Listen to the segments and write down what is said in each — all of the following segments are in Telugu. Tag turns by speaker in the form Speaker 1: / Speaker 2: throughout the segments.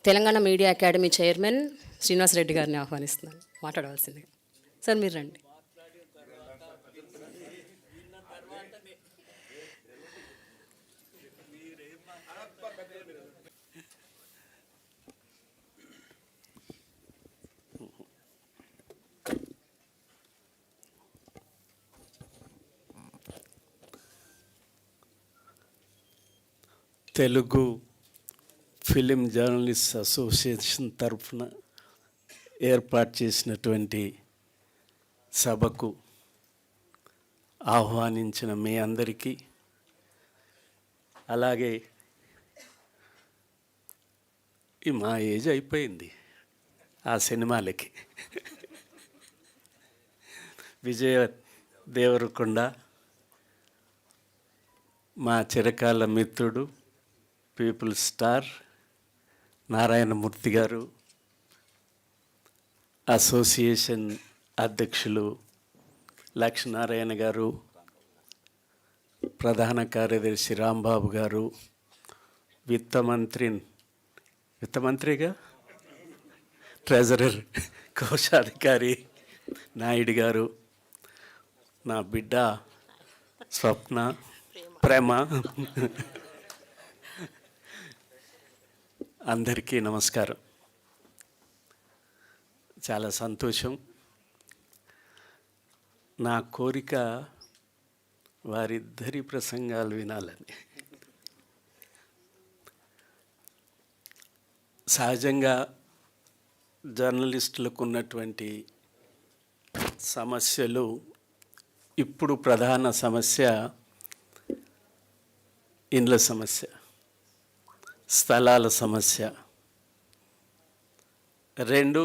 Speaker 1: Telangana media academy chairman Srinivas Reddy గారిని ఆహ్వానిస్తున్నాను మాట్లాడవలసిందిగా. సార్ మీరు రండి.
Speaker 2: తెలుగు ఫిలిం జర్నలిస్ట్ అసోసియేషన్ తరఫున ఏర్పాటు చేసినటువంటి సభకు ఆహ్వానించిన మీ అందరికీ, అలాగే మా ఏజ్ అయిపోయింది ఆ సినిమాలకి, విజయ దేవరకొండ, మా చిరకాల మిత్రుడు పీపుల్ స్టార్ నారాయణమూర్తి గారు, అసోసియేషన్ అధ్యక్షులు లక్ష్మీనారాయణ గారు, ప్రధాన కార్యదర్శి రాంబాబు గారు, విత్తమంత్రిగా ట్రెజరర్ కోశాధికారి నాయుడు గారు, నా బిడ్డ స్వప్న ప్రేమ, అందరికీ నమస్కారం. చాలా సంతోషం. నా కోరిక వారిద్దరి ప్రసంగాలు వినాలని. సహజంగా జర్నలిస్టులకు ఉన్నటువంటి సమస్యలు, ఇప్పుడు ప్రధాన సమస్య ఇండ్ల సమస్య, స్థలాల సమస్య. రెండు,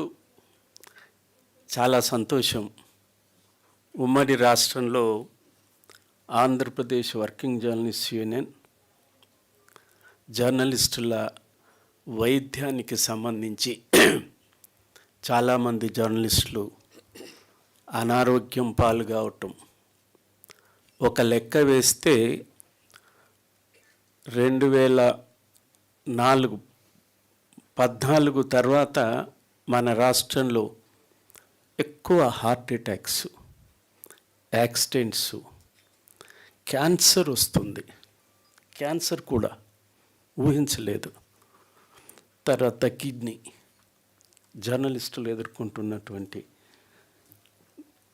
Speaker 2: చాలా సంతోషం, ఉమ్మడి రాష్ట్రంలో ఆంధ్రప్రదేశ్ వర్కింగ్ జర్నలిస్ట్ యూనియన్ జర్నలిస్టుల వైద్యానికి సంబంధించి చాలామంది జర్నలిస్టులు అనారోగ్యం పాల్గొవటం, ఒక లెక్క వేస్తే 2014 తర్వాత మన రాష్ట్రంలో ఎక్కువ హార్ట్ అటాక్స్, యాక్సిడెంట్స్, క్యాన్సర్ వస్తుంది. క్యాన్సర్ కూడా ఊహించలేదు. తర్వాత కిడ్నీ, జర్నలిస్టులు ఎదుర్కొంటున్నటువంటి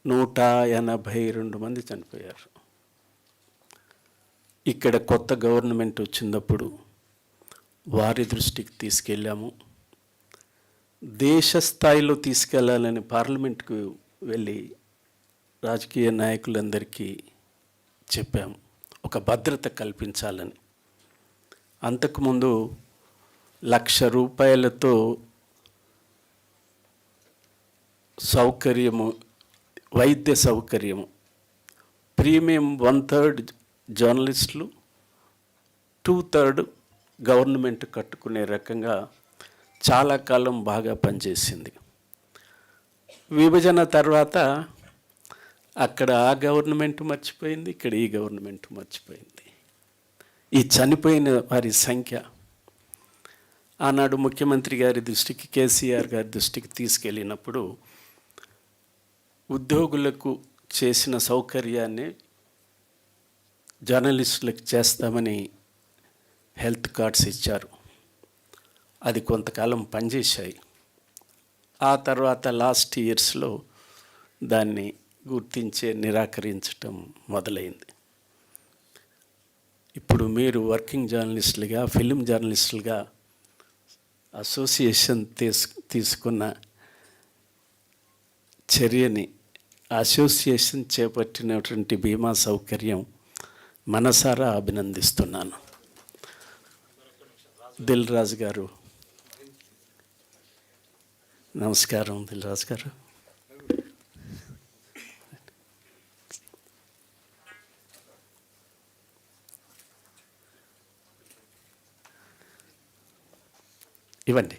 Speaker 2: 182 మంది చనిపోయారు. ఇక్కడ కొత్త గవర్నమెంట్ వచ్చినప్పుడు వారి దృష్టికి తీసుకెళ్ళాము. దేశ స్థాయిలో తీసుకెళ్లాలని పార్లమెంట్కు వెళ్ళి రాజకీయ నాయకులందరికీ చెప్పాము, ఒక భద్రత కల్పించాలని. అంతకుముందు 1,00,000 రూపాయలతో సౌకర్యము, వైద్య సౌకర్యము, ప్రీమియం 1/3 జర్నలిస్టులు, 2/3 గవర్నమెంట్ కట్టుకునే రకంగా చాలా కాలం బాగా పనిచేసింది. విభజన తర్వాత అక్కడ ఆ గవర్నమెంట్ మర్చిపోయింది, ఇక్కడ ఈ గవర్నమెంట్ మర్చిపోయింది. ఈ చనిపోయిన వారి సంఖ్య ఆనాడు ముఖ్యమంత్రి గారి దృష్టికి, కేసీఆర్ గారి దృష్టికి తీసుకెళ్ళినప్పుడు ఉద్యోగులకు చేసిన సౌకర్యాన్ని జర్నలిస్టులకు చేస్తామని హెల్త్ కార్డ్స్ ఇచ్చారు. అది కొంతకాలం పనిచేశాయి. ఆ తర్వాత లాస్ట్ ఇయర్స్లో దాన్ని నిరాకరించటం మొదలైంది. ఇప్పుడు మీరు వర్కింగ్ జర్నలిస్టులుగా, ఫిలిం జర్నలిస్టులుగా అసోసియేషన్ తీసుకున్న చర్యని, అసోసియేషన్ చేపట్టినటువంటి బీమా సౌకర్యం మనసారా అభినందిస్తున్నాను. దిల్ రాజు గారు, నమస్కారం. దిల్ రాజు గారు, ఇవ్వండి.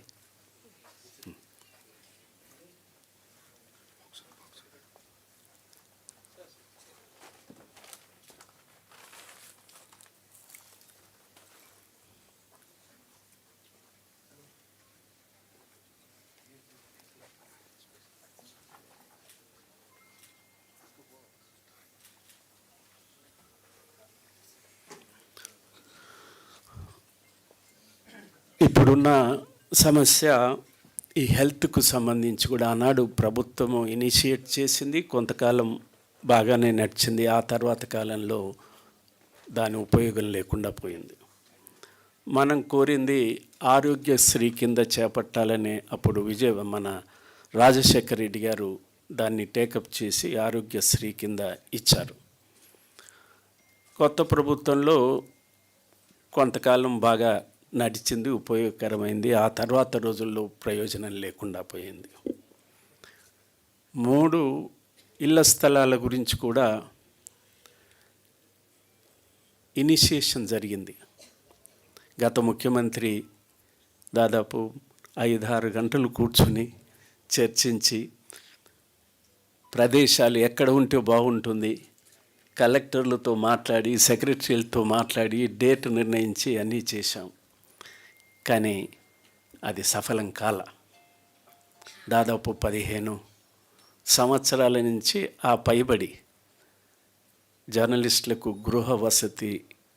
Speaker 2: ఇప్పుడున్న సమస్య ఈ హెల్త్కు సంబంధించి కూడా ఆనాడు ప్రభుత్వము ఇనిషియేట్ చేసింది, కొంతకాలం బాగానే నడిచింది. ఆ తర్వాత కాలంలో దాని ఉపయోగం లేకుండా పోయింది. మనం కోరింది ఆరోగ్యశ్రీ కింద చేపట్టాలనే అప్పుడు మన రాజశేఖర రెడ్డి గారు దాన్ని టేకప్ చేసి ఆరోగ్యశ్రీ కింద ఇచ్చారు. కొత్త ప్రభుత్వంలో కొంతకాలం బాగా నడిచింది, ఉపయోగకరమైంది. ఆ తర్వాత రోజుల్లో ప్రయోజనం లేకుండా పోయింది. 3 ఇళ్ల స్థలాల గురించి కూడా ఇనిషియేషన్ జరిగింది. గత ముఖ్యమంత్రి దాదాపు 5-6 గంటలు కూర్చుని చర్చించి ప్రదేశాలు ఎక్కడ ఉంటే బాగుంటుంది, కలెక్టర్లతో మాట్లాడి, సెక్రటరీలతో మాట్లాడి డేట్ నిర్ణయించి అన్నీ చేశాం. కానీ అది సఫలం కాల. దాదాపు 15 సంవత్సరాల నుంచి ఆ పైబడి జర్నలిస్టులకు గృహ వసతి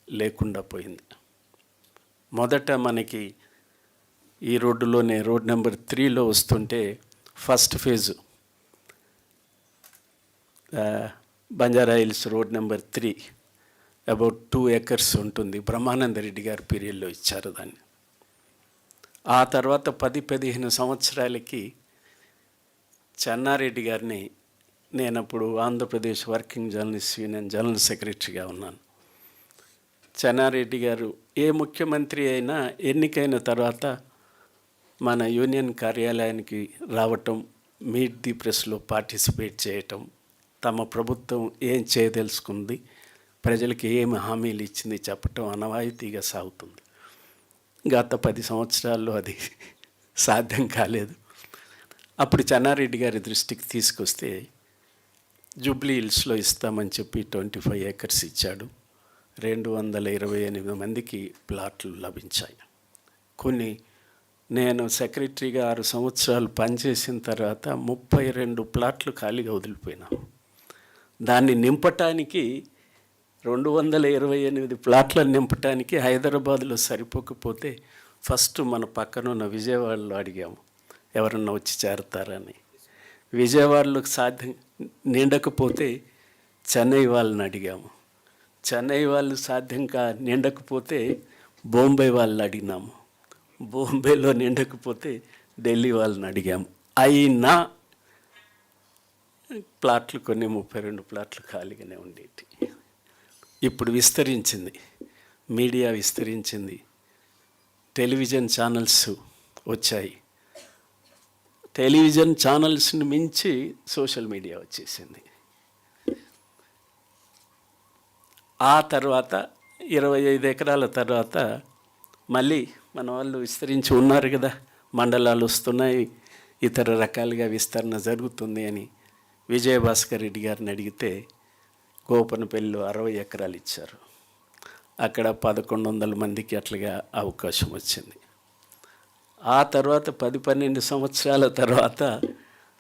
Speaker 2: లేకుండా పోయింది. మొదట మనకి ఈ రోడ్డులోనే రోడ్ నెంబర్ 3లో వస్తుంటే first phase Banjara hills road number 3 about 2 acres ఉంటుంది. బ్రహ్మానంద రెడ్డి గారి పీరియడ్లో ఇచ్చారు దాన్ని. ఆ తర్వాత 10-15 సంవత్సరాలకి చెన్నారెడ్డి గారిని, నేనప్పుడు Andhra Pradesh working journalist union general సెక్రటరీగా ఉన్నాను. చెన్నారెడ్డి గారు ఏ ముఖ్యమంత్రి అయినా ఎన్నికైన తర్వాత మన యూనియన్ కార్యాలయానికి రావటం, మీట్ ది ప్రెస్లో పార్టిసిపేట్ చేయటం, తమ ప్రభుత్వం ఏం చేయదలుచుకుంది, ప్రజలకు ఏమి హామీలు ఇచ్చింది చెప్పటం అనవాయితీగా సాగుతుంది. గత 10 సంవత్సరాల్లో అది సాధ్యం కాలేదు. అప్పుడు చెన్నారెడ్డి గారి దృష్టికి తీసుకొస్తే జూబ్లీ హిల్స్లో ఇస్తామని చెప్పి 25 acres ఇచ్చాడు. 228 మందికి ప్లాట్లు లభించాయి. కొన్ని నేను సెక్రటరీగా 6 సంవత్సరాలు పనిచేసిన తర్వాత 32 ప్లాట్లు ఖాళీగా వదిలిపోయినా. దాన్ని నింపటానికి 228 ప్లాట్లను నింపటానికి హైదరాబాద్లో సరిపోకపోతే ఫస్ట్ మన పక్కనున్న విజయవాడలో అడిగాము ఎవరన్నా వచ్చి చేరతారని. విజయవాడలో సాధ్యం నిండకపోతే చెన్నై వాళ్ళని అడిగాము. చెన్నై వాళ్ళు సాధ్యం నిండకపోతే బొంబాయి వాళ్ళని అడిగినాము. బొంబాయిలో నిండకపోతే ఢిల్లీ వాళ్ళని అడిగాము. అయినా ప్లాట్లు కొన్ని 32 ప్లాట్లు ఖాళీగానే ఉండేవి. ఇప్పుడు విస్తరించింది, మీడియా విస్తరించింది, టెలివిజన్ ఛానల్స్ వచ్చాయి. టెలివిజన్ ఛానల్స్ని మించి సోషల్ మీడియా వచ్చేసింది. ఆ తర్వాత 25 ఎకరాల తర్వాత మళ్ళీ మన వాళ్ళు విస్తరించి ఉన్నారు కదా, మండలాలు వస్తున్నాయి, ఇతర రకాలుగా విస్తరణ జరుగుతుంది అని విజయభాస్కర్ రెడ్డి గారిని అడిగితే గోపనపల్లిలో 60 ఎకరాలు ఇచ్చారు. అక్కడ 1100 మందికి అట్లాగా అవకాశం వచ్చింది. ఆ తర్వాత 10-12 సంవత్సరాల తర్వాత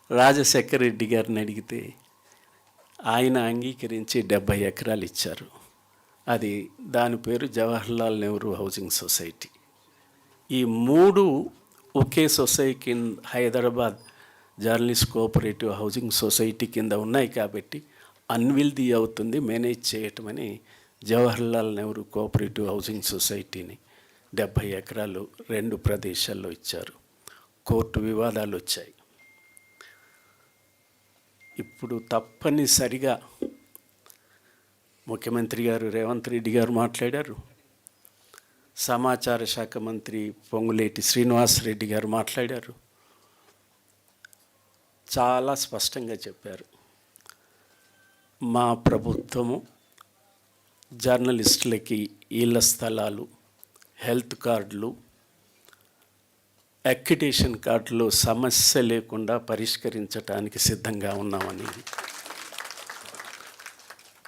Speaker 2: రాజశేఖర రెడ్డి గారిని అడిగితే ఆయన అంగీకరించి 70 ఎకరాలు ఇచ్చారు. అది దాని పేరు జవహర్లాల్ నెహ్రూ హౌసింగ్ సొసైటీ. ఈ 3 ఒకే society Hyderabad journalist cooperative housing society కింద ఉన్నాయి కాబట్టి అన్విల్దీ అవుతుంది మేనేజ్ చేయటమని జవహర్లాల్ నెహ్రూ కోఆపరేటివ్ హౌసింగ్ సొసైటీని 70 ఎకరాలు 2 ప్రదేశాల్లో ఇచ్చారు. కోర్టు వివాదాలు వచ్చాయి. ఇప్పుడు తప్పనిసరిగా ముఖ్యమంత్రి గారు రేవంత్ రెడ్డి గారు మాట్లాడారు, సమాచార శాఖ మంత్రి పొంగులేటి శ్రీనివాసరెడ్డి గారు మాట్లాడారు. చాలా స్పష్టంగా చెప్పారు, మా ప్రభుత్వము జర్నలిస్టులకి ఇళ్ల స్థలాలు, హెల్త్ కార్డులు, అక్రిడిటేషన్ కార్డులు సమస్య లేకుండా పరిష్కరించడానికి సిద్ధంగా ఉన్నామని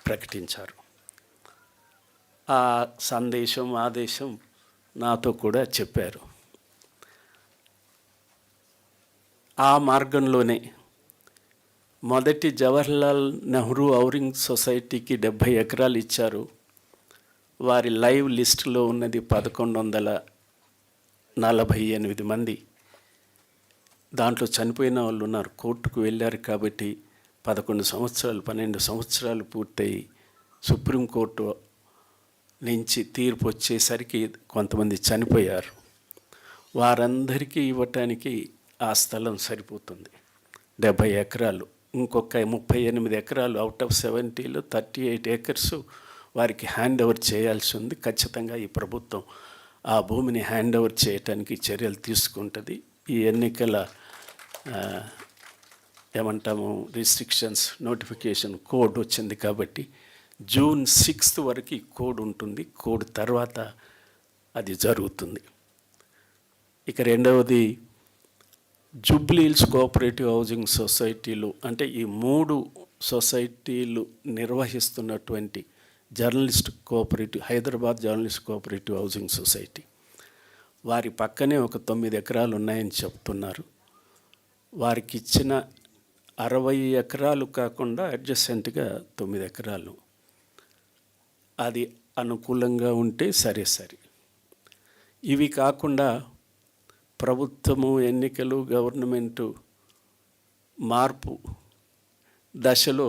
Speaker 2: ప్రకటించారు. ఆ సందేశం ఆదేశం నాతో కూడా చెప్పారు. ఆ మార్గంలోనే మొదటి జవహర్లాల్ నెహ్రూ హౌసింగ్ సొసైటీకి 70 ఎకరాలు ఇచ్చారు. వారి లైవ్ లిస్టులో ఉన్నది 1100 48 మంది దాంట్లో చనిపోయిన వాళ్ళు ఉన్నారు. కోర్టుకు వెళ్ళారు కాబట్టి 11 సంవత్సరాలు 12 సంవత్సరాలు పూర్తయి సుప్రీంకోర్టు నుంచి తీర్పు వచ్చేసరికి కొంతమంది చనిపోయారు. వారందరికీ ఇవ్వటానికి ఆ స్థలం సరిపోతుంది. 70 ఎకరాలు. ఇంకొక 38 ఎకరాలు అవుట్ ఆఫ్ 70లో 38 ఏకర్స్ వారికి హ్యాండ్ ఓవర్ చేయాల్సి ఉంది. ఖచ్చితంగా ఈ ప్రభుత్వం ఆ భూమిని హ్యాండ్ ఓవర్ చేయటానికి చర్యలు తీసుకుంటుంది. ఈ ఎన్నికల ఏమంటాము రిస్ట్రిక్షన్స్ నోటిఫికేషన్ కోడ్ వచ్చింది కాబట్టి June 6 వరకు ఈ కోడ్ ఉంటుంది. కోడ్ తర్వాత అది జరుగుతుంది. ఇక రెండవది జూబ్లీ హిల్స్ కోఆపరేటివ్ హౌసింగ్ సొసైటీలు, అంటే ఈ 3 సొసైటీలు నిర్వహిస్తున్నటువంటి journalist cooperative, Hyderabad journalist cooperative housing society, వారి పక్కనే ఒక 9 ఎకరాలు ఉన్నాయని చెప్తున్నారు. వారికి ఇచ్చిన 60 ఎకరాలు కాకుండా అడ్జసెంట్గా 9 ఎకరాలు, అది అనుకూలంగా ఉంటే సరే. ఇవి కాకుండా ప్రభుత్వము, ఎన్నికలు, గవర్నమెంటు మార్పు దశలో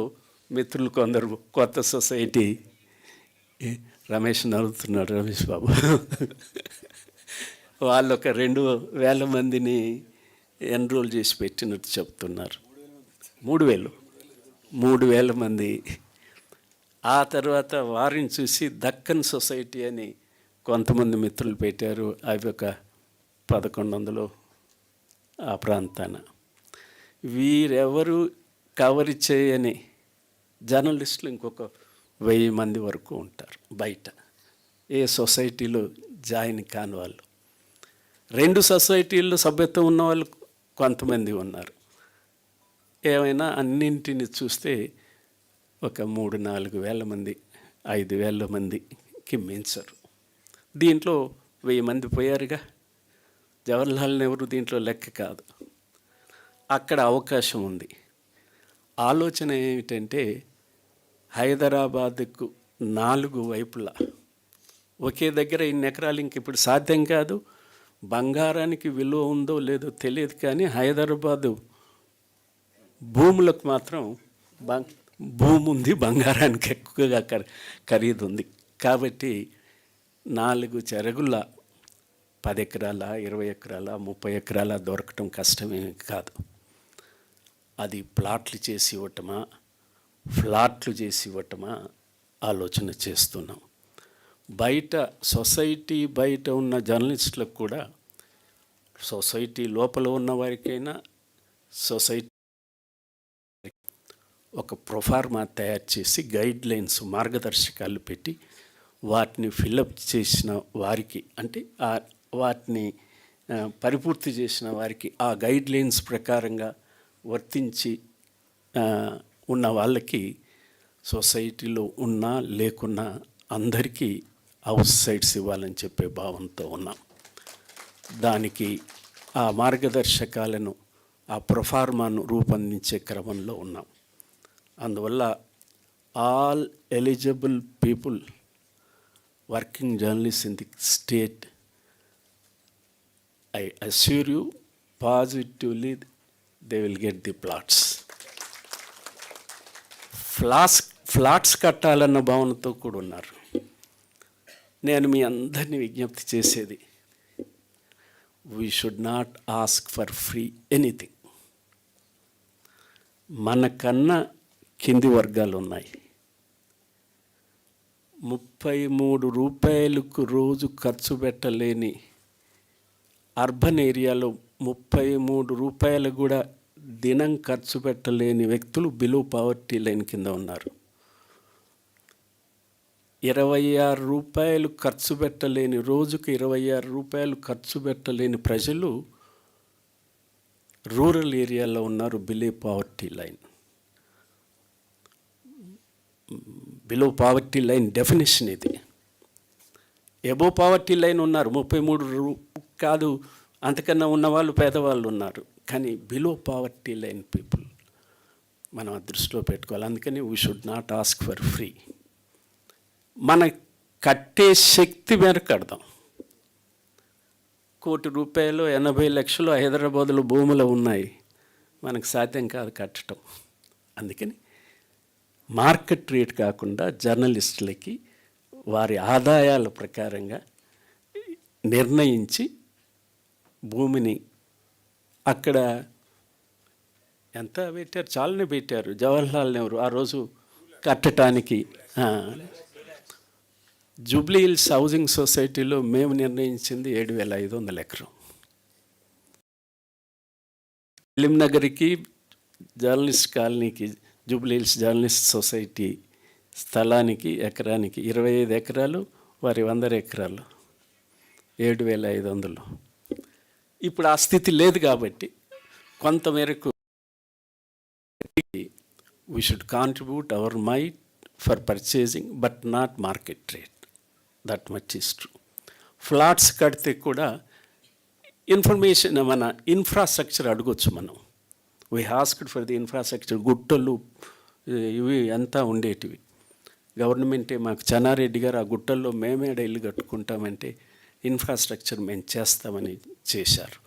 Speaker 2: మిత్రులు కొందరు కొత్త సొసైటీ, రమేష్ నవ్వుతున్నాడు, రమేష్ బాబు, వాళ్ళు ఒక 2,000 మందిని ఎన్రోల్ చేసి పెట్టినట్టు చెప్తున్నారు. 3,000 మంది. ఆ తర్వాత వారిని చూసి దక్కన్ సొసైటీ అని కొంతమంది మిత్రులు పెట్టారు. అవి ఒక 1100 ఆ ప్రాంతాన. వీరెవరు కవర్ చేయని జర్నలిస్టులు ఇంకొక 1000 మంది వరకు ఉంటారు బయట, ఏ సొసైటీలో జాయిన్ కాని వాళ్ళు. 2 సొసైటీల్లో సభ్యత్వం ఉన్న వాళ్ళు కొంతమంది ఉన్నారు. ఏమైనా అన్నింటిని చూస్తే ఒక 3-4 వేల మంది, 5,000 మందికి మించరు. దీంట్లో 1000 మంది పోయారుగా. జవహర్లాల్ నెహ్రూ దీంట్లో లెక్క కాదు. అక్కడ అవకాశం ఉంది. ఆలోచన ఏమిటంటే హైదరాబాద్కు 4 వైపులా ఒకే దగ్గర ఇన్ని ఎకరాలు ఇంక ఇప్పుడు సాధ్యం కాదు. బంగారానికి విలువ ఉందో లేదో తెలియదు, కానీ హైదరాబాదు భూములకు మాత్రం భూమి ఉంది, బంగారానికి ఎక్కువగా ఖరీదు ఉంది. కాబట్టి 4 చెరగుల 10 ఎకరాల, 20 ఎకరాల, 30 ఎకరాల దొరకటం కష్టమే కాదు. అది ప్లాట్లు చేసి ఇవ్వటమా, ఫ్లాట్లు చేసి ఇవ్వటమా ఆలోచన చేస్తున్నాం. బయట సొసైటీ బయట ఉన్న జర్నలిస్టులకు కూడా, సొసైటీ లోపల ఉన్న వారికైనా సొసైటీ ఒక ప్రొఫార్మా తయారు చేసి గైడ్లైన్స్, మార్గదర్శకాలు పెట్టి వాటిని ఫిలప్ చేసిన వారికి, అంటే వాటిని పరిపూర్తి చేసిన వారికి ఆ గైడ్లైన్స్ ప్రకారంగా వర్తించి ఉన్న వాళ్ళకి సొసైటీలో ఉన్నా లేకున్నా అందరికీ హౌస్ సైట్స్ ఇవ్వాలని చెప్పే భావంతో ఉన్నాం. దానికి ఆ మార్గదర్శకాలను, ఆ ప్రొఫార్మాను రూపొందించే క్రమంలో ఉన్నాం. అందువల్ల all eligible people working journalist in the state, I assure you positively they will get the plots. Flats కట్టాలన్న భావనతో కూడా ఉన్నారు. నేను మీ అందరినీ విజ్ఞప్తి చేసేది, we should not ask for free anything. మనకన్నా కింది వర్గాలు ఉన్నాయి. 33 రూపాయలకు రోజు ఖర్చు పెట్టలేని అర్బన్ ఏరియాలో 33 రూపాయలు కూడా దినం ఖర్చు పెట్టలేని వ్యక్తులు బిలో పావర్టీ లైన్ కింద ఉన్నారు. 26 రూపాయలు ఖర్చు పెట్టలేని, రోజుకు 26 రూపాయలు ఖర్చు పెట్టలేని ప్రజలు రూరల్ ఏరియాలో ఉన్నారు, below poverty line. Below poverty line definition ఇది. ఎబో పావర్టీ లైన్ ఉన్నారు 33 కాదు, అంతకన్నా ఉన్నవాళ్ళు పేదవాళ్ళు ఉన్నారు. కానీ బిలో పావర్టీ లైన్ పీపుల్ మనం దృష్టిలో పెట్టుకోవాలి. అందుకని we should not ask for free. మన కట్టే శక్తి మేరకు కడదాం. రూపాయలు 80 లక్షలు హైదరాబాదులో భూములు ఉన్నాయి, మనకు సాధ్యం కాదు కట్టడం. అందుకని మార్కెట్ రేట్ కాకుండా జర్నలిస్టులకి వారి ఆదాయాల ప్రకారంగా నిర్ణయించి భూమిని అక్కడ ఎంత పెట్టారు, చాలానే పెట్టారు. జవహర్లాల్ నెహ్రూ ఆ రోజు కట్టడానికి జూబ్లీ హిల్స్ హౌసింగ్ సొసైటీలో మేము నిర్ణయించింది 7,500 ఎకరం. ఫిలింనగర్కి జర్నలిస్ట్ కాలనీకి జూబ్లీ హిల్స్ జర్నలిస్ట్ సొసైటీ స్థలానికి ఎకరానికి 25 ఎకరాలు, వారి 100 ఎకరాలు 7,500. ఇప్పుడు ఆ స్థితి లేదు కాబట్టి కొంతమేరకు we should contribute our might for purchasing but not market rate. That much is true. Flats కడితే కూడా ఇన్ఫర్మేషన్ మన ఇన్ఫ్రాస్ట్రక్చర్ అడగొచ్చు మనం. We asked for the infrastructure. గుట్టలు ఇవి అంతా ఉండేటివి. గవర్నమెంటే మాకు చెన్నారెడ్డి గారు ఆ గుట్టల్లో మేమే ఇల్లు కట్టుకుంటామంటే ఇన్ఫ్రాస్ట్రక్చర్ మేము చేస్తామని చేశారు.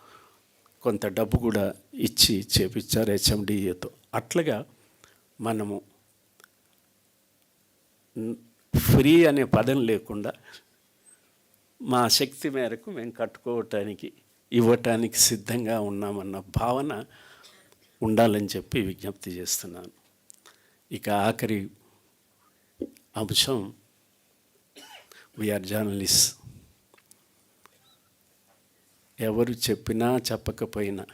Speaker 2: కొంత డబ్బు కూడా ఇచ్చి చేపించారు హెచ్ఎండిఏతో. అట్లాగా మనము ఫ్రీ అనే పదం లేకుండా మా శక్తి మేరకు మేము కట్టుకోవటానికి ఇవ్వటానికి సిద్ధంగా ఉన్నామన్న భావన ఉండాలని చెప్పి విజ్ఞప్తి చేస్తున్నాను. ఇక ఆఖరి అంశం, వీఆర్ జర్నలిస్ట్. ఎవరు చెప్పినా చెప్పకపోయినా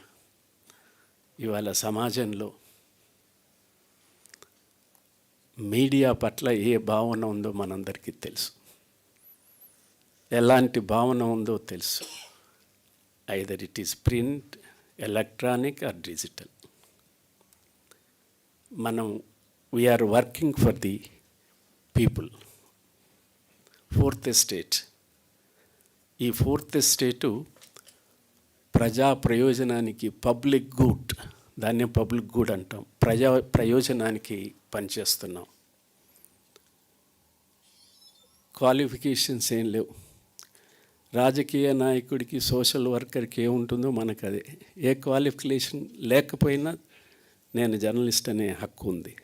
Speaker 2: ఇవాళ సమాజంలో మీడియా పట్ల ఏ భావన ఉందో మనందరికీ తెలుసు. ఎలాంటి భావన ఉందో తెలుసు. Either it is print, electronic or digital. మనం we're working for the people. Fourth estate, ఈ ఫోర్త్ ఎస్టేటు ప్రజా ప్రయోజనానికి, పబ్లిక్ గుడ్, దాన్నే పబ్లిక్ గుడ్ అంటాం, ప్రజా ప్రయోజనానికి పనిచేస్తున్నాం. క్వాలిఫికేషన్స్ ఏం లేవు. రాజకీయ నాయకుడికి, సోషల్ వర్కర్కి ఏముంటుందో మనకు అదే. ఏ క్వాలిఫికేషన్ లేకపోయినా నేను జర్నలిస్ట్ అనే హక్కు ఉంది.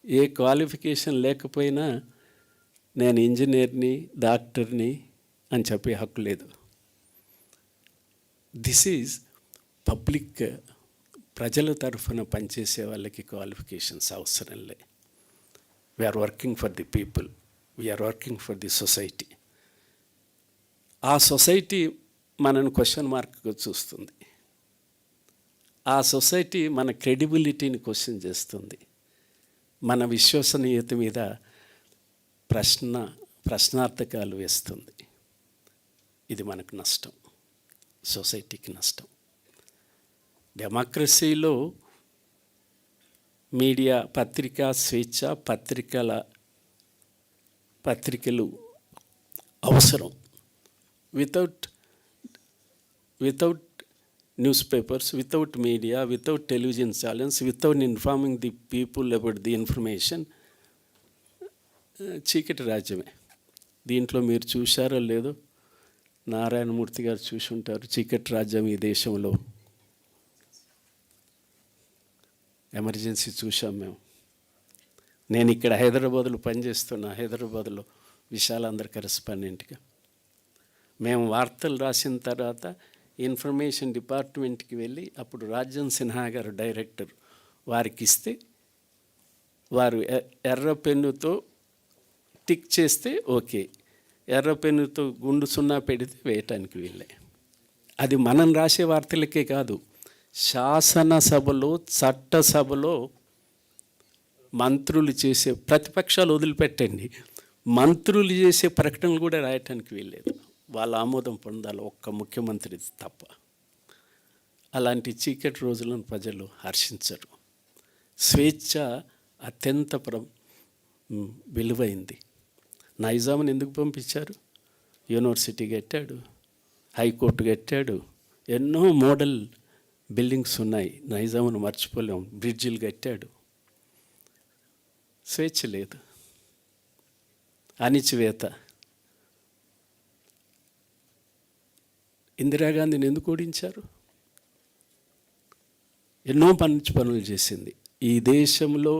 Speaker 2: ఏ క్వాలిఫికేషన్ లేకపోయినా నేను ఇంజనీర్ని, డాక్టర్ని అని చెప్పే హక్కు లేదు. దిస్ ఈజ్ పబ్లిక్, ప్రజల తరఫున పనిచేసే వాళ్ళకి క్వాలిఫికేషన్స్ అవసరం లే. We're working for the people, we're working for the society. ఆ సొసైటీ మనను క్వశ్చన్ మార్క్గా చూస్తుంది. ఆ సొసైటీ మన క్రెడిబిలిటీని క్వశ్చన్ చేస్తుంది. మన విశ్వసనీయత మీద ప్రశ్నార్థకాలు వేస్తుంది. ఇది మనకు నష్టం, సొసైటీకి నష్టం. డెమోక్రసీలో మీడియా, పత్రికా స్వేచ్ఛ, పత్రికలు అవసరం. Without newspapers, without media, without television channels, without informing the people about the information, చీకటి రాజ్యమే. దీంట్లో మీరు చూశారో లేదో, నారాయణమూర్తి గారు చూసి ఉంటారు. చీకటి రాజ్యం ఈ దేశంలో ఎమర్జెన్సీ చూసాం మేము. నేను ఇక్కడ హైదరాబాద్లో పనిచేస్తున్నా, హైదరాబాద్లో విశాలాంధ్ర కరెస్పాండెంట్గా. మేము వార్తలు రాసిన తర్వాత ఇన్ఫర్మేషన్ డిపార్ట్మెంట్కి వెళ్ళి, అప్పుడు రాజ్యం సిన్హా గారు డైరెక్టర్, వారికి ఇస్తే వారు ఎర్ర పెన్నుతో టిక్ చేస్తే ఓకే, ఎర్ర పెన్నుతో గుండు సున్నా పెడితే వేయటానికి వీళ్ళే. అది మనం రాసే వార్తలకే కాదు, శాసనసభలో, చట్టసభలో మంత్రులు చేసే, ప్రతిపక్షాలు వదిలిపెట్టండి, మంత్రులు చేసే ప్రకటనలు కూడా రాయటానికి వీల్లేదు. వాళ్ళ ఆమోదం పొందాలి, ఒక్క ముఖ్యమంత్రి తప్ప. అలాంటి చీకటి రోజులను ప్రజలు హర్షించరు. స్వేచ్ఛ అత్యంత విలువైంది. నైజాంని ఎందుకు పంపించారు? యూనివర్సిటీ కట్టాడు, హైకోర్టు కట్టాడు, ఎన్నో మోడల్ బిల్డింగ్స్ ఉన్నాయి. నైజాంను మర్చిపోలేం. బ్రిడ్జిలు కట్టాడు. స్వేచ్ఛ లేదు, అణిచివేత. ఇందిరాగాంధీని ఎందుకు ఓడించారు? ఎన్నో మంచి పనులు చేసింది. ఈ దేశంలో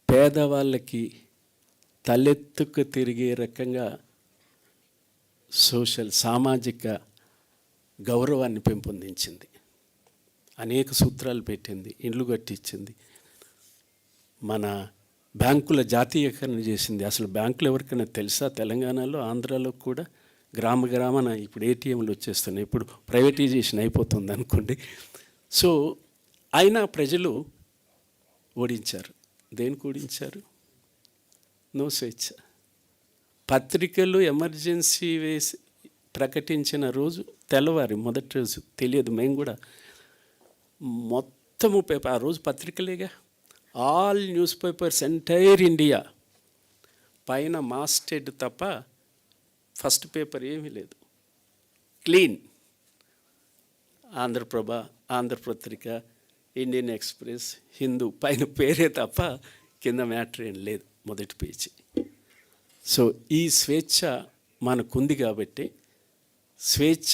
Speaker 2: పేదవాళ్ళకి తలెత్తుకు తిరిగే రకంగా సామాజిక గౌరవాన్ని పెంపొందించింది. అనేక సూత్రాలు పెట్టింది, ఇండ్లు కట్టించింది, మన బ్యాంకుల జాతీయకరణ చేసింది. అసలు బ్యాంకులు ఎవరికైనా తెలుసా? తెలంగాణలో, ఆంధ్రాలో కూడా గ్రామాన ఇప్పుడు ఏటీఎంలు వచ్చేస్తున్నాయి. ఇప్పుడు ప్రైవేటైజేషన్ అయిపోతుంది అనుకోండి. సో అయినా ప్రజలు ఓడించారు. దేనికి ఓడించారు? నో స్వేచ్ఛ. పత్రికలు ఎమర్జెన్సీ వేసి ప్రకటించిన రోజు తెల్లవారి మొదటి రోజు తెలియదు, మేము కూడా మొత్తము పేపర్ ఆ రోజు పత్రికలేగా, all newspapers entire India పైన మాస్టెడ్ తప్ప ఫస్ట్ పేపర్ ఏమీ లేదు, clean. Andhra Prabha, Andhra Patrika, Indian Express, Hindu పైన పేరే తప్ప కింద మ్యాటర్ ఏం లేదు, మొదటి పేజీ. సో ఈ స్వేచ్ఛ మనకుంది కాబట్టి, స్వేచ్ఛ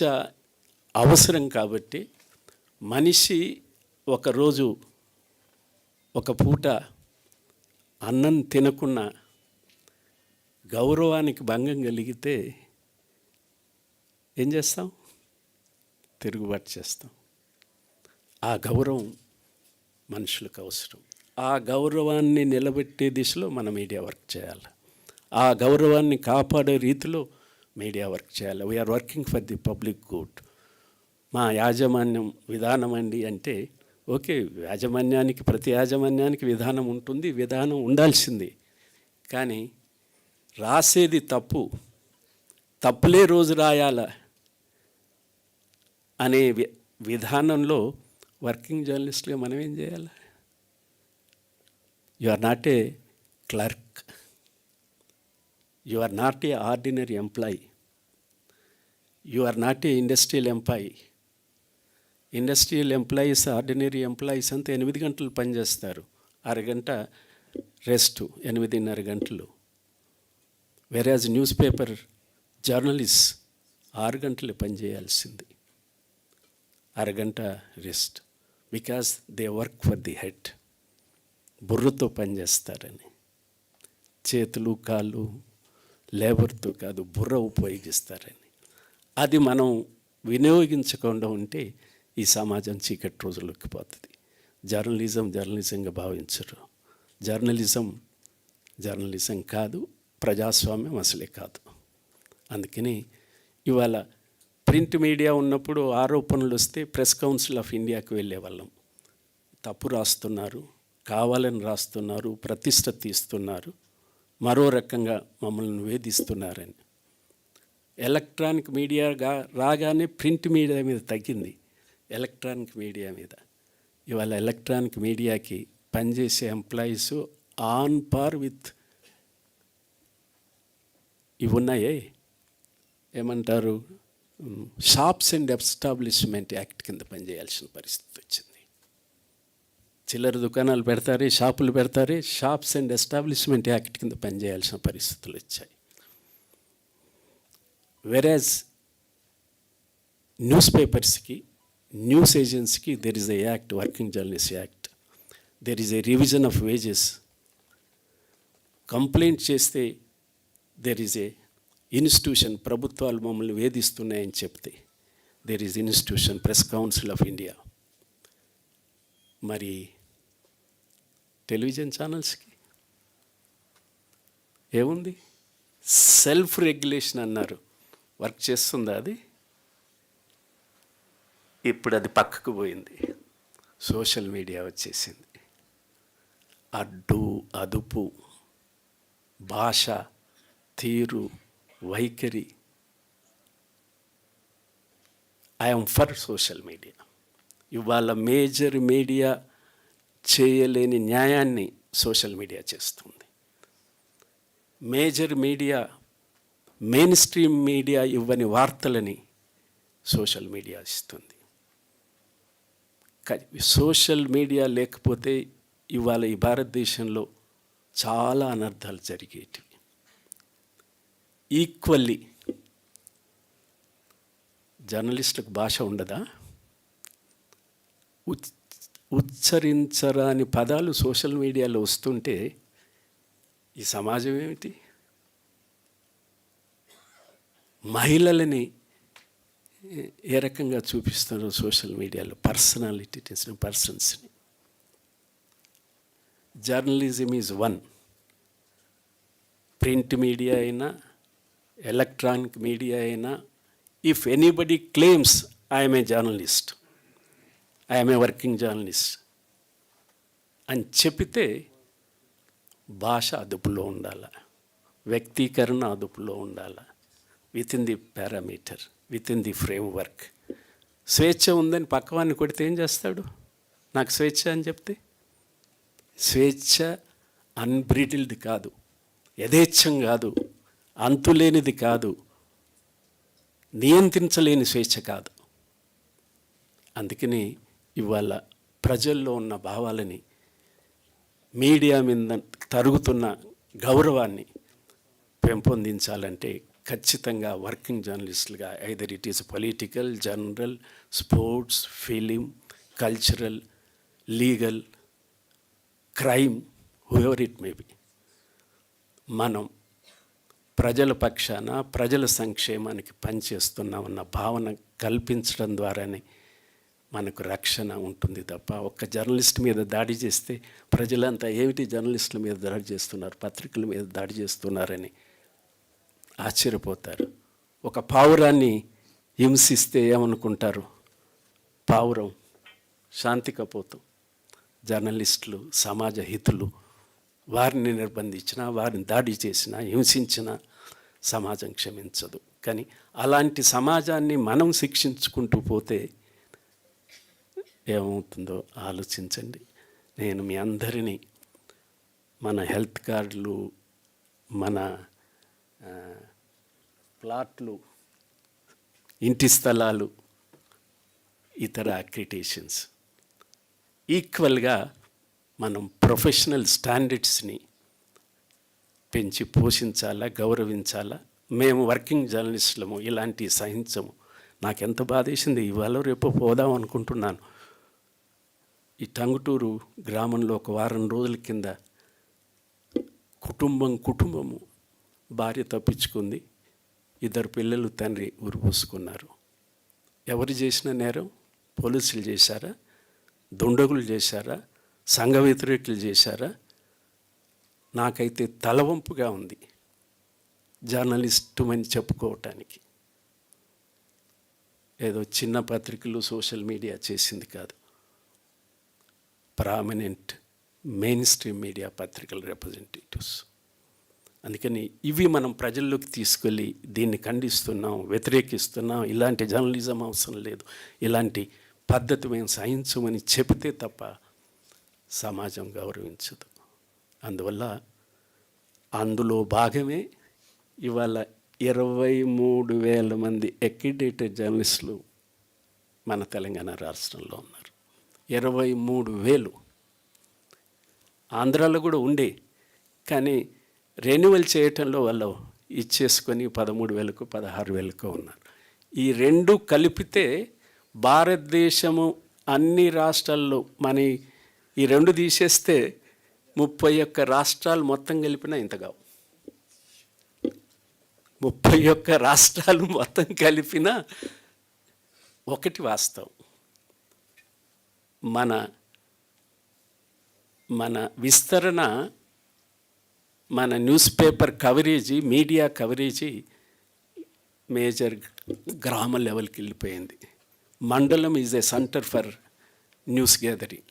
Speaker 2: అవసరం కాబట్టి, మనిషి ఒకరోజు ఒక పూట అన్నం తినకున్న గౌరవానికి భంగం కలిగితే ఏం చేస్తాం? తిరుగుబాటు చేస్తాం. ఆ గౌరవం మనుషులకు అవసరం. ఆ గౌరవాన్ని నిలబెట్టే దిశలో మన మీడియా వర్క్ చేయాలి. ఆ గౌరవాన్ని కాపాడే రీతిలో మీడియా వర్క్ చేయాలి. We're working for the public good. మా యాజమాన్యం విధానం అండి అంటే ఓకే, యాజమాన్యానికి, ప్రతి యాజమాన్యానికి విధానం ఉంటుంది, విధానం ఉండాల్సింది. కానీ రాసేది తప్పులే రోజు రాయాల అనే విధానంలో వర్కింగ్ జర్నలిస్ట్గా మనం ఏం చేయాలి? You are not a clerk, you are not a ordinary employee, you are not a industrial employee. Industrial employees, ordinary employees అంతా 8 గంటలు పనిచేస్తారు, అరగంట రెస్ట్, 8.5 గంటలు. వెరాజ్ న్యూస్ పేపర్ జర్నలిస్ట్ 6 గంటలు పనిచేయాల్సింది, అరగంట rest. Because they work for the head. బుర్రతో పనిచేస్తారని, చేతులు కాళ్ళు లేబర్తో కాదు, బుర్ర ఉపయోగిస్తారని. అది మనం వినియోగించకుండా ఉంటే ఈ సమాజం చీకటి రోజుల్లోకి పోతుంది. జర్నలిజంగా భావించరు. జర్నలిజం కాదు, ప్రజాస్వామ్యం అసలే కాదు. అందుకని ఇవాళ ప్రింట్ మీడియా ఉన్నప్పుడు ఆరోపణలు వస్తే ప్రెస్ కౌన్సిల్ ఆఫ్ ఇండియాకి వెళ్ళేవాళ్ళం. తప్పు రాస్తున్నారు, కావాలని రాస్తున్నారు, ప్రతిష్ట తీస్తున్నారు, మరో రకంగా మమ్మల్ని వేధిస్తున్నారని. ఎలక్ట్రానిక్ మీడియాగా రాగానే ప్రింట్ మీడియా మీద తగ్గింది, ఎలక్ట్రానిక్ మీడియా మీద. ఇవాళ ఎలక్ట్రానిక్ మీడియాకి పనిచేసే ఎంప్లాయీస్ ఆన్ పార్ విత్ ఇవి ఉన్నాయే, ఏమంటారు, షాప్స్ అండ్ ఎస్టాబ్లిష్మెంట్ యాక్ట్ కింద పనిచేయాల్సిన పరిస్థితి వచ్చింది. చిల్లర దుకాణాలు పెడతారే, షాపులు పెడతారే, షాప్స్ అండ్ ఎస్టాబ్లిష్మెంట్ యాక్ట్ కింద పనిచేయాల్సిన పరిస్థితులు వచ్చాయి. వెరాజ్ న్యూస్ పేపర్స్కి, న్యూస్ ఏజెన్సీకి there is a act, working journalist act. There is a revision of wages. Complaint చేస్తే దెర్ ఈజ్ ఏ ఇన్స్టిట్యూషన్, ప్రభుత్వాలు మమ్మల్ని వేధిస్తున్నాయని చెప్తే there is institution, press council of India. మరి టెలివిజన్ ఛానల్స్కి ఏముంది? సెల్ఫ్ రెగ్యులేషన్ అన్నారు, వర్క్ చేస్తుందా అది? ఇప్పుడు అది పక్కకు పోయింది, సోషల్ మీడియా వచ్చేసింది. అడ్డు అదుపు, భాష, తీరు, వైఖరి. I'm for social media. ఇవాళ మేజర్ మీడియా చేయలేని న్యాయాన్ని సోషల్ మీడియా చేస్తుంది. Major media, main stream media ఇవ్వని వార్తలని సోషల్ మీడియా ఇస్తుంది. సోషల్ మీడియా లేకపోతే ఇవాళ ఈ భారతదేశంలో చాలా అనర్థాలు జరిగేటివి. ఈక్వల్లీ జర్నలిస్టులకు భాష ఉండదా? ఉచ్చరించరాని పదాలు సోషల్ మీడియాలో వస్తుంటే ఈ సమాజం ఏమిటి? మహిళలని ఏ రకంగా చూపిస్తారో సోషల్ మీడియాలో, పర్సన్స్ని. Journalism is one. Print media అయినా, ఎలక్ట్రానిక్ మీడియా అయినా, if anybody claims I'm a journalist, I'm a working journalist అని చెప్పితే భాష అదుపులో ఉండాలి, వ్యక్తీకరణ అదుపులో ఉండాలి, within the parameter, within the framework. స్వేచ్ఛ ఉందని పక్కవాన్ని కొడితే ఏం చేస్తాడు? నాకు స్వేచ్ఛ అని చెప్తే. స్వేచ్ఛ అన్బ్రిటిల్డ్ కాదు, యథేచ్ఛం కాదు, అంతులేనిది కాదు, నియంత్రించలేని స్వేచ్ఛ కాదు. అందుకని ఇవాళ ప్రజల్లో ఉన్న భావాలని, మీడియా మీద తరుగుతున్న గౌరవాన్ని పెంపొందించాలంటే ఖచ్చితంగా వర్కింగ్ జర్నలిస్టులుగా, either it is political, general, sports, film, cultural, legal, crime, whoever it may be, మనం ప్రజల పక్షాన, ప్రజల సంక్షేమానికి పనిచేస్తున్నామన్న భావన కల్పించడం ద్వారానే మనకు రక్షణ ఉంటుంది తప్ప, ఒక్క జర్నలిస్ట్ మీద దాడి చేస్తే ప్రజలంతా ఏమిటి జర్నలిస్టుల మీద దాడి చేస్తున్నారు, పత్రికల మీద దాడి చేస్తున్నారని ఆశ్చర్యపోతారు. ఒక పావురాన్ని హింసిస్తే ఏమనుకుంటారు? పావురం శాంతి కపోతం. జర్నలిస్టులు, సమాజ హితులు వారిని నిర్బంధించినా, వారిని దాడి చేసినా, హింసించినా సమాజం క్షమించదు. కానీ అలాంటి సమాజాన్ని మనం శిక్షించుకుంటూ పోతే ఏమవుతుందో ఆలోచించండి. నేను మీ అందరినీ మన హెల్త్ కార్డులు, మన ప్లాట్లు, ఇంటి స్థలాలు, ఇతర అక్రిటేషన్స్ ఈక్వల్గా మనం ప్రొఫెషనల్ స్టాండర్డ్స్ని పెంచి పోషించాలా, గౌరవించాలా. మేము వర్కింగ్ జర్నలిస్టులము ఇలాంటి సహించము. నాకెంత బాధేసింది. ఇవాళ రేపు పోదాం అనుకుంటున్నాను. ఈ టంగుటూరు గ్రామంలో ఒక వారం రోజుల కింద కుటుంబము భార్య తప్పించుకుంది, 2 పిల్లలు, తండ్రి ఉరిపోసుకున్నారు. ఎవరు చేసిన నేరం? పోలీసులు చేశారా? దుండగులు చేశారా? సంఘ వ్యతిరేకులు చేశారా? నాకైతే తలవంపుగా ఉంది జర్నలిస్టు అని చెప్పుకోవటానికి. ఏదో చిన్న పత్రికలు, సోషల్ మీడియా చేసింది కాదు, ప్రామినెంట్ మెయిన్ స్ట్రీమ్ మీడియా పత్రికల రిప్రజెంటేటివ్స్. అందుకని ఇవి మనం ప్రజల్లోకి తీసుకెళ్ళి దీన్ని ఖండిస్తున్నాం, వ్యతిరేకిస్తున్నాం, ఇలాంటి జర్నలిజం అవసరం లేదు, ఇలాంటి పద్ధతి మేము సహించమని చెబితే తప్ప సమాజం గౌరవించదు. అందువల్ల అందులో భాగమే ఇవాళ 23,000 మంది అక్రిడేటెడ్ జర్నలిస్టులు మన తెలంగాణ రాష్ట్రంలో ఉన్నారు. 23,000. ఆంధ్రాలో కూడా ఉండే, కానీ రెన్యువల్ చేయటంలో వాళ్ళు ఇచ్చేసుకొని 13,000కో 16,000కో ఉన్నారు. ఈ 2 కలిపితే భారతదేశము అన్ని రాష్ట్రాల్లో మన ఈ 2 తీసేస్తే 31 రాష్ట్రాలు మొత్తం కలిపినా ఇంత కావు. 31 రాష్ట్రాలు మొత్తం కలిపినా ఒకటి వాస్తవం, మన విస్తరణ, మన news paper coverage, media coverage major గ్రామ లెవెల్కి వెళ్ళిపోయింది. మండలం is a centre for news gathering.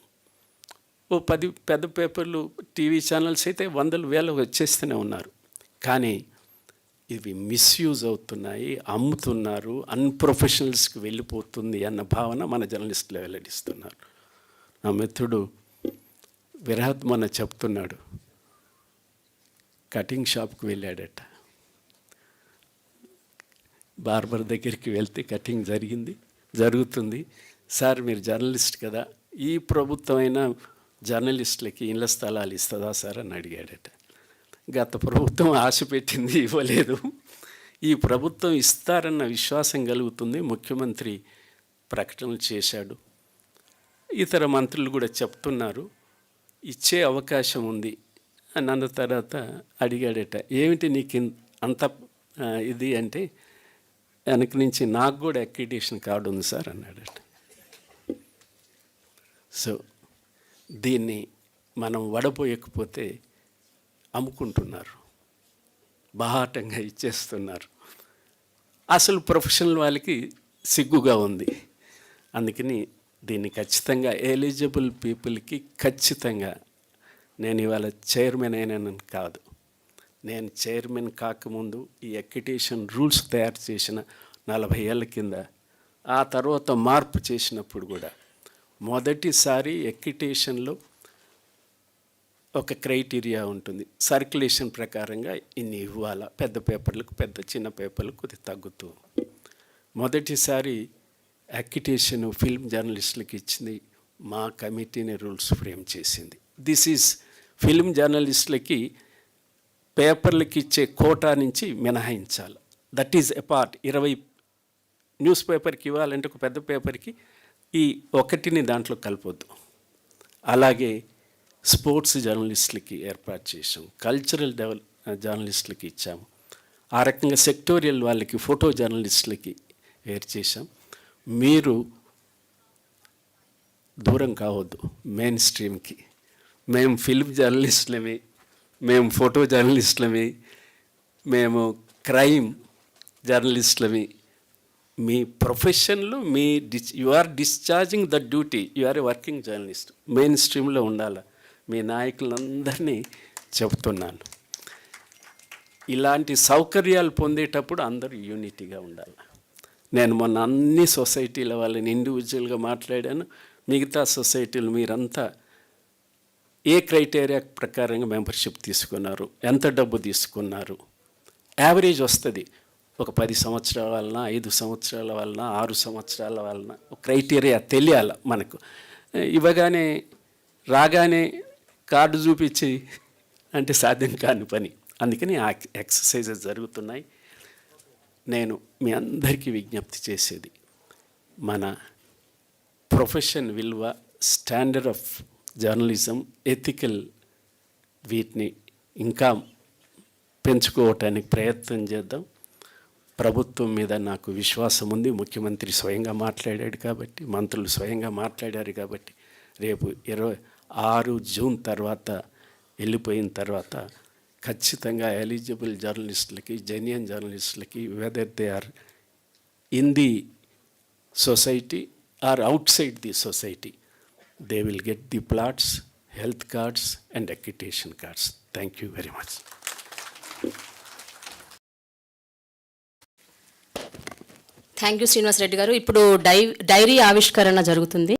Speaker 2: 10 పెద్ద పేపర్లు, టీవీ ఛానల్స్ అయితే 100,000 వచ్చేస్తూనే ఉన్నారు. కానీ ఇవి మిస్యూజ్ అవుతున్నాయి, అమ్ముతున్నారు, అన్ప్రొఫెషనల్స్కి వెళ్ళిపోతుంది అన్న భావన మన జర్నలిస్టులు వెల్లడిస్తున్నారు. నా మిత్రుడు విరాట్ మొన్న చెప్తున్నాడు, కటింగ్ షాప్కి వెళ్ళాడట. బార్బర్ దగ్గరికి వెళ్తే కటింగ్ జరుగుతుంది. సార్ మీరు జర్నలిస్ట్ కదా, ఈ ప్రభుత్వమైనా జర్నలిస్టులకి ఇళ్ల స్థలాలు ఇస్తుందా సార్ అని అడిగాడట. గత ప్రభుత్వం ఆశ పెట్టింది, ఇవ్వలేదు. ఈ ప్రభుత్వం ఇస్తారన్న విశ్వాసం కలుగుతుంది. ముఖ్యమంత్రి ప్రకటనలు చేశాడు, ఇతర మంత్రులు కూడా చెప్తున్నారు ఇచ్చే అవకాశం ఉంది అని అన్న తర్వాత అడిగాడట, ఏమిటి నీకు అంత ఇది అంటే, వెనక నుంచి నాకు కూడా అక్రిడిటేషన్ కార్డు ఉంది సార్ అన్నాడట. సో దీన్ని మనం వడపోయకపోతే అమ్ముకుంటున్నారు, బాహాటంగా ఇచ్చేస్తున్నారు. అసలు ప్రొఫెషనల్ వాళ్ళకి సిగ్గుగా ఉంది. అందుకని దీన్ని ఖచ్చితంగా ఎలిజిబుల్ పీపుల్కి ఖచ్చితంగా, నేను ఇవాళ చైర్మన్ అయినాను కాదు, నేను చైర్మన్ కాకముందు ఈ ఎక్విటేషన్ రూల్స్ తయారు చేసిన 40 ఏళ్ళ కింద, ఆ తర్వాత మార్పు చేసినప్పుడు కూడా మొదటిసారి ఎక్విటేషన్లో ఒక క్రైటీరియా ఉంటుంది, సర్క్యులేషన్ ప్రకారంగా ఇన్ని ఇవ్వాలా, పెద్ద పేపర్లకు పెద్ద, చిన్న పేపర్లకు కొద్దిగా తగ్గుతూ. మొదటిసారి అక్విటేషన్ ఫిల్మ్ జర్నలిస్టులకు ఇచ్చింది మా కమిటీని రూల్స్ ఫ్రేమ్ చేసింది. దిస్ ఈజ్ ఫిల్మ్ జర్నలిస్టులకి పేపర్లకి ఇచ్చే కోటా నుంచి మినహాయించాలి. That is apart. 20 న్యూస్ పేపర్కి ఇవ్వాలంటే ఒక పెద్ద పేపర్కి ఈ ఒకటిని దాంట్లో కలపొద్దు. అలాగే స్పోర్ట్స్ జర్నలిస్టులకి ఏర్పాటు చేసాం, కల్చరల్ జర్నలిస్టులకి ఇచ్చాము. ఆ రకంగా సెక్టోరియల్ వాళ్ళకి, ఫోటో జర్నలిస్టులకి చేసాం. మీరు దూరం కావద్దు మెయిన్ స్ట్రీమ్కి. మేము ఫిల్మ్ జర్నలిస్టులమే, మేము ఫోటో జర్నలిస్టులమే, మేము క్రైమ్ జర్నలిస్టులమే. మీ ప్రొఫెషన్లో you are discharging the duty, you are a working journalist, main స్ట్రీమ్లో ఉండాలి. మీ నాయకులందరినీ చెప్తున్నాను, ఇలాంటి సౌకర్యాలు పొందేటప్పుడు అందరూ యూనిటీగా ఉండాలి. నేను మొన్న అన్ని సొసైటీల వాళ్ళని ఇండివిజువల్గా మాట్లాడాను. మిగతా సొసైటీలు మీరంతా ఏ క్రైటీరియా ప్రకారంగా మెంబర్షిప్ తీసుకున్నారు, ఎంత డబ్బు తీసుకున్నారు, యావరేజ్ వస్తుంది. ఒక 10 సంవత్సరాల వలన, 5 సంవత్సరాల వలన, 6 సంవత్సరాల వలన క్రైటీరియా తెలియాలి మనకు. ఇవ్వగానే రాగానే కార్డు చూపించి అంటే సాధ్యం కాని పని. అందుకని ఆ ఎక్సర్సైజెస్ జరుగుతున్నాయి. నేను మీ అందరికీ విజ్ఞప్తి చేసేది, మన ప్రొఫెషన్ విలువ, స్టాండర్డ్ ఆఫ్ జర్నలిజం, ఎథికల్, వీటిని ఇంకా పెంచుకోవటానికి ప్రయత్నం చేద్దాం. ప్రభుత్వం మీద నాకు విశ్వాసం ఉంది. ముఖ్యమంత్రి స్వయంగా మాట్లాడాడు కాబట్టి, మంత్రులు స్వయంగా మాట్లాడారు కాబట్టి, రేపు 26 జూన్ తర్వాత వెళ్ళిపోయిన తర్వాత ఖచ్చితంగా ఎలిజిబుల్ జర్నలిస్టులకి, జెన్యూన్ జర్నలిస్టులకి, whether they are in the society or outside the society, they will get the plots, health cards and accreditation cards. Thank you very much.
Speaker 1: Thank you Srinivas Reddy గారు. ఇప్పుడు డైరీ ఆవిష్కరణ జరుగుతుంది.